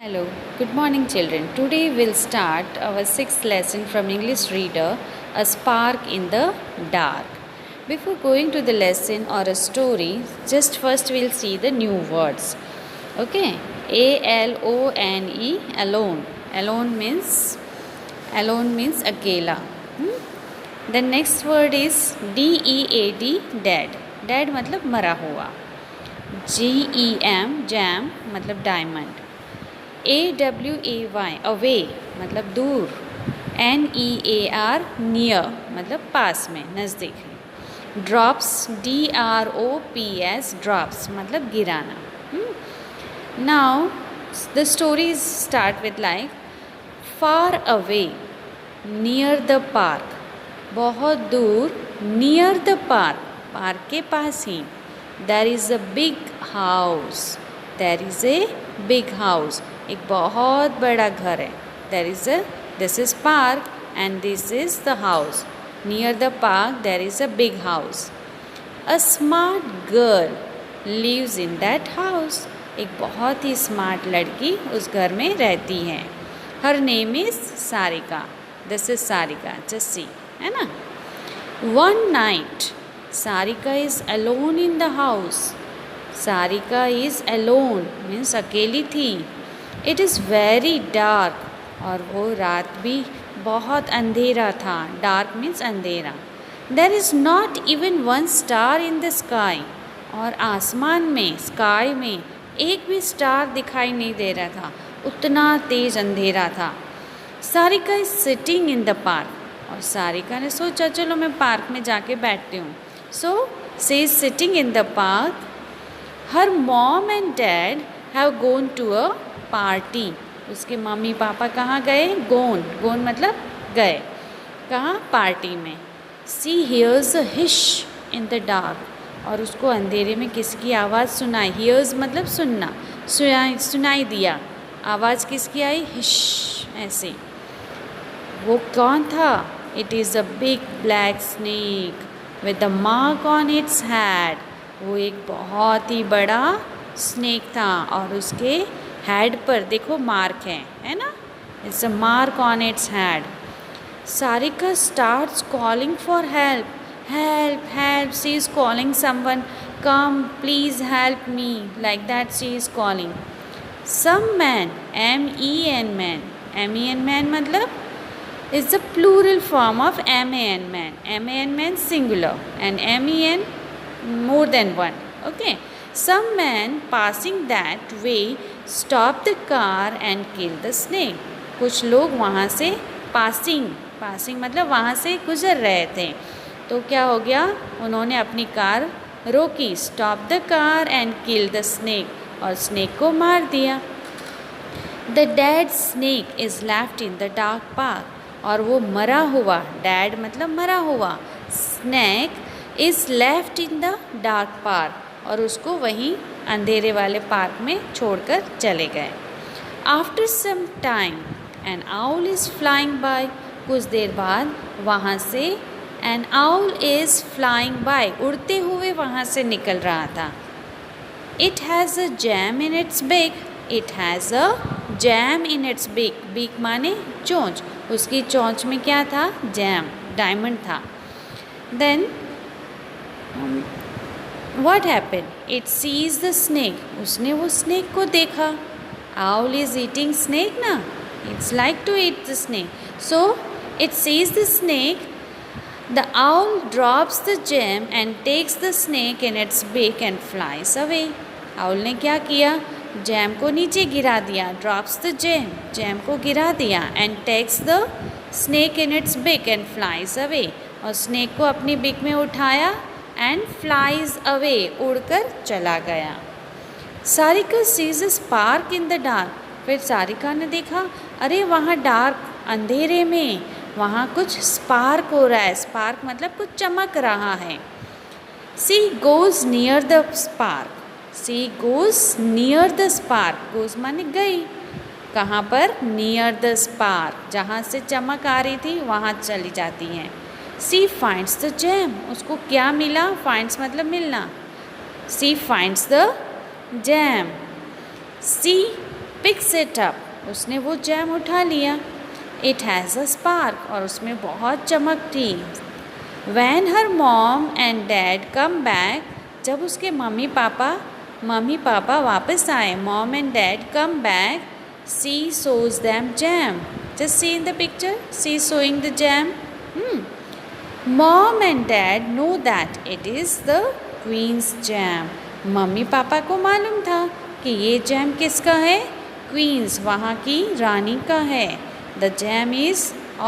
Hello, good morning, children. Today we'll start our sixth lesson from English Reader, A Spark in the Dark. Before going to the lesson or a story, just first we'll see the new words. Okay, ALONE, alone. Alone means akela. The next word is DEAD, dead. Dead मतलब मरा हुआ. GEM, jam मतलब diamond. AWAY, away मतलब दूर. NEAR, near मतलब पास में, नज़दीक. Drops, DROPS, drops मतलब गिराना. Now the stories start with like far away, near the park. बहुत दूर, near the park, पार्क के पास ही. There is a big house. There is a big house. एक बहुत बड़ा घर है. This is park and this is the house. Near the park there is a big house. A smart girl lives in that house. एक बहुत ही smart लड़की उस घर में रहती है. Her name is Sarika. This is Sarika. Just see, है ना? One night, Sarika is alone in the house. Sarika is alone means अकेली थी. It is very dark और वो रात भी बहुत अंधेरा था. Dark means अंधेरा. There is not even one star in the sky. और आसमान में, sky में एक भी स्टार दिखाई नहीं दे रहा था. उतना तेज अंधेरा था. Sarika is sitting in the park. और सारिका ने सोचा चलो मैं पार्क में जाके बैठती हूँ. So she is sitting in the park. Her mom and dad have gone to a party. उसके मम्मी पापा कहाँ गए? गोन मतलब गए. कहाँ? पार्टी में. She hears a hiss in the dark. और उसको अंधेरे में किसकी आवाज़ सुनाई? हियर्स मतलब सुनना. सुनाई दिया. आवाज़ किसकी आई? हिश ऐसे. वो कौन था? It is a big black snake with the mark on its head. वो एक बहुत ही बड़ा स्नेक था और उसके हेड पर देखो मार्क है ना? It's a mark on its head. Sarika starts calling for help. Help, help, she is calling someone. Come, please help me. Like that she is calling. Some man, M-E-N man. M-E-N man मतलब is the plural form of M-A-N man. M-A-N man singular and M-E-N more than one. Okay. Some man passing that way stopped the car and killed the snake. कुछ लोग वहाँ से passing मतलब वहाँ से गुजर रहे थे. तो क्या हो गया? उन्होंने अपनी कार रोकी. Stop the car and kill the snake. और स्नेक को मार दिया. The dad snake is left in the dark park. और वो मरा हुआ, डैड मतलब मरा हुआ, snake is left in the dark park. और उसको वहीं अंधेरे वाले पार्क में छोड़कर चले गए. After some time an owl is flying by. कुछ देर बाद वहाँ से An owl is flying by. उड़ते हुए वहाँ से निकल रहा था. It has a jam in its beak. It has a jam in its beak. Beak माने चोंच. उसकी चोंच में क्या था? जैम, डायमंड था. Then what happened? It sees the snake. उसने वो snake को देखा. Owl is eating snake ना? It's like to eat the snake. So it sees the snake. The owl drops the gem and takes the snake in its beak and flies away. Owl ने क्या किया? Jam को नीचे गिरा दिया. Drops the gem, jam को गिरा दिया. And takes the snake in its beak and flies away. और स्नेक को अपनी बिक में उठाया and flies away, उड़कर चला गया. Sarika sees a spark in the dark. फिर सारिका ने देखा अरे वहाँ डार्क अंधेरे में वहाँ कुछ स्पार्क हो रहा है. स्पार्क मतलब कुछ चमक रहा है. She goes near the spark. She goes near the spark. Goes माने गई. कहाँ पर? Near the spark. जहाँ से चमक आ रही थी वहाँ चली जाती हैं. She finds the jam. उसको क्या मिला? फाइंड्स मतलब मिलना. She finds the jam. She picks it up, उसने वो जैम उठा लिया। इट हैज़ अ स्पार्क, और उसमें बहुत चमक थी। When her mom and dad come back, जब उसके मम्मी पापा वापस आए, mom and dad come back, she shows them jam. Just see in the picture, she showing the jam. Mom and dad know that it is the queen's jam. Mummy papa को मालूम था कि ये जैम किसका है? Queen's, वहाँ की रानी का है। The jam is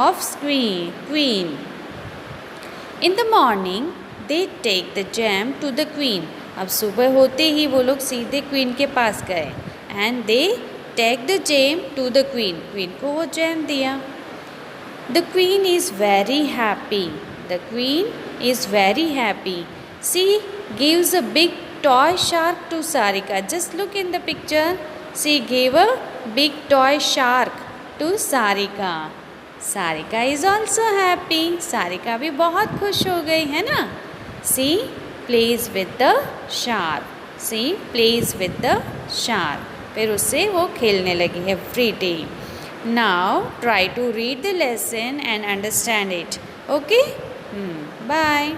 of queen. In the morning, they take the jam to the queen. अब सुबह होते ही वो लोग सीधे क्वीन के पास गए। And they take the jam to the queen. Queen को वो जैम दिया। The queen is very happy. The queen is very happy. She gives a big toy shark to Sarika. Just look in the picture. She gave a big toy shark to Sarika. Sarika is also happy, Sarika भी बहुत खुश हो गई है ना। She plays with the shark, फिर उससे वो खेलने लगी every day. Now try to read the lesson and understand it. Okay, bye.